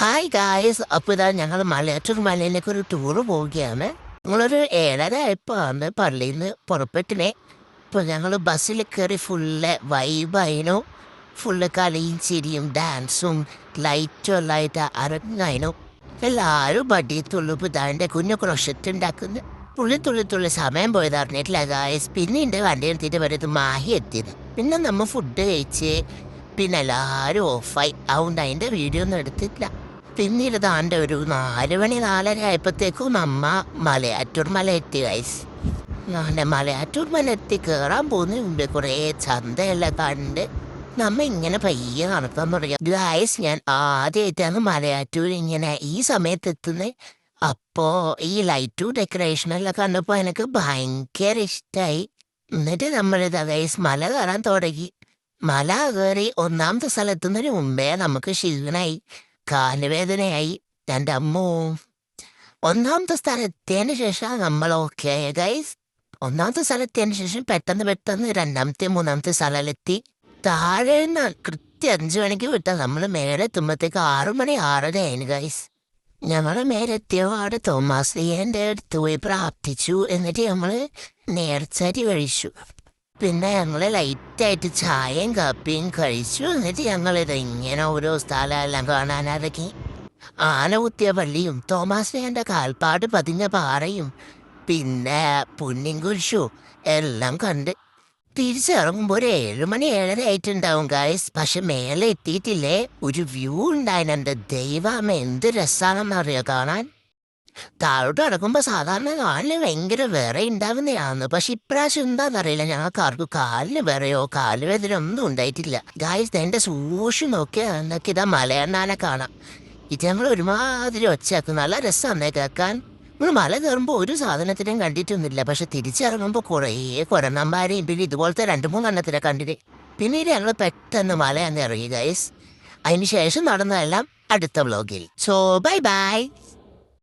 Hi guys, അപ്പോൾ ഇതാ ഞങ്ങൾ മലയിലേക്ക് ഒരു ടൂറ് പോവുകയാണ്. ഞങ്ങളൊരു 7:30 ആയപ്പോഴാണ് പള്ളിയിൽ നിന്ന് പുറപ്പെട്ടിനെ. ഇപ്പോൾ ഞങ്ങൾ ബസ്സിൽ കയറി ഫുള്ള് വൈബായിരുന്നു. ഫുള്ള് കളിയും ചിരിയും ഡാൻസും ലൈറ്റും എല്ലാം ആയിട്ട് അരങ്ങായിരുന്നു. എല്ലാവരും ബഡിയത്തുള്ളൂ. ഇപ്പോൾ ഇതാൻ്റെ കുഞ്ഞു ക്രൊഷറ്റ് ഉണ്ടാക്കുന്നു. തുള്ളി സമയം പോയത് അറിഞ്ഞിട്ടില്ല ഗായ്സ്. പിന്നീട് വണ്ടി എടുത്തിട്ട് വരുന്നത് മാഹി എത്തിയത്. പിന്നെ നമ്മൾ ഫുഡ് കഴിച്ച് പിന്നെ എല്ലാവരും ഓഫായി. അതുകൊണ്ട് അതിൻ്റെ വീഡിയോ ഒന്നും എടുത്തിട്ടില്ല. പിന്നീട് താൻ്റെ ഒരു 4 മണി 4:30 ആയപ്പോഴത്തേക്കും നമ്മ മലയാറ്റൂർ മല എത്തി ഗൈസ്. മലയാറ്റൂർ മല എത്തി കയറാൻ പോകുന്നതിന് മുമ്പേ കുറേ ചന്തയെല്ലാം കണ്ട് നമ്മ ഇങ്ങനെ പയ്യെ നടത്താൻ തുടങ്ങി ഗൈസ്. ഞാൻ ആദ്യമായിട്ടാണ് മലയാറ്റൂർ ഇങ്ങനെ ഈ സമയത്ത് എത്തുന്നത്. അപ്പോൾ ഈ ലൈറ്റും ഡെക്കറേഷനെല്ലാം കണ്ടപ്പോൾ എനിക്ക് ഭയങ്കര ഇഷ്ടമായി. എന്നിട്ട് നമ്മളിതാ ഗൈസ് മല കയറാൻ തുടങ്ങി. മല കയറി ഒന്നാമത്തെ സ്ഥലത്തുന്നതിന് മുമ്പേ നമുക്ക് ക്ഷീണമായി, കാലുവേദനയായി. എൻ്റെ അമ്മോ, ഒന്നാമത്തെ സ്ഥലം എത്തിയതിന് ശേഷം നമ്മൾ ഓക്കെ ഗൈസ്. ഒന്നാമത്തെ സ്ഥലം എത്തിയതിന് ശേഷം പെട്ടെന്ന് രണ്ടാമത്തെ മൂന്നാമത്തെ സ്ഥലത്തെത്തി. താഴെ നിന്ന് കൃത്യം 5 മണിക്ക് വിട്ടാൽ നമ്മൾ മേലെ എത്തുമ്പോഴത്തേക്ക് 6 മണി 6:30 ആയിരുന്നു ഗൈസ്. ഞങ്ങൾ മേലെത്തിയപാട് തോമാശ്രീൻ്റെ അടുത്ത് പോയി പ്രാർത്ഥിച്ചു. എന്നിട്ട് നമ്മൾ നേർച്ചരി കഴിച്ചു. പിന്നെ ഞങ്ങൾ ലൈറ്റായിട്ട് ചായയും കാപ്പിയും കഴിച്ചു. എന്നിട്ട് ഞങ്ങളിത് ഇങ്ങനെ ഓരോ സ്ഥലമെല്ലാം കാണാനിറങ്ങി. ആന കുത്തിയ പള്ളിയും തോമാശ്രീൻ്റെ കാൽപ്പാട് പതിഞ്ഞ പാറയും പിന്നെ പുന്നിൻകുരിശും എല്ലാം കണ്ട് തിരിച്ചിറങ്ങുമ്പോൾ ഒരു 7 മണി 7:30 ആയിട്ടുണ്ടാവും ഗായ്സ്. പക്ഷെ മേലെ എത്തിയിട്ടില്ലേ, ഒരു വ്യൂ ഉണ്ടായിരുന്നു. എൻ്റെ ദൈവമേ, എന്ത് രസമാണെന്നറിയോ കാണാൻ. താഴോട്ട് കിടക്കുമ്പോൾ സാധാരണ കാലിന് ഭയങ്കര വിറ ഉണ്ടാവുന്നതാണ്. പക്ഷെ ഇപ്രാവശ്യം എന്താണെന്നറിയില്ല, ഞങ്ങൾക്ക് ആർക്കും കാലിന് വിറയോ കാലുവേദന ഒന്നും ഉണ്ടായിട്ടില്ല ഗായ്സ്. എൻ്റെ സൂക്ഷിച്ച് നോക്കിയാൽ എന്നൊക്കെ ഇതാ മലയണ്ണാനെ കാണാം. ഇത് ഞങ്ങൾ ഒരുമാതിരി ഒച്ചയാക്കും. നല്ല രസമാണ് കേൾക്കാൻ. നമ്മൾ മല കയറുമ്പോൾ ഒരു സാധനത്തിനും കണ്ടിട്ടൊന്നുമില്ല. പക്ഷെ തിരിച്ചിറങ്ങുമ്പോൾ കുറേ കുരങ്ങന്മാരെയും പിന്നെ ഇതുപോലത്തെ 2-3 എണ്ണത്തിനെ കണ്ടിട്ട് പിന്നീട് ഞങ്ങൾ പെട്ടെന്ന് മലയെന്ന് ഇറങ്ങി ഗൈസ്. അതിന് ശേഷം നടന്നതെല്ലാം അടുത്ത വ്ലോഗിൽ. So bye bye.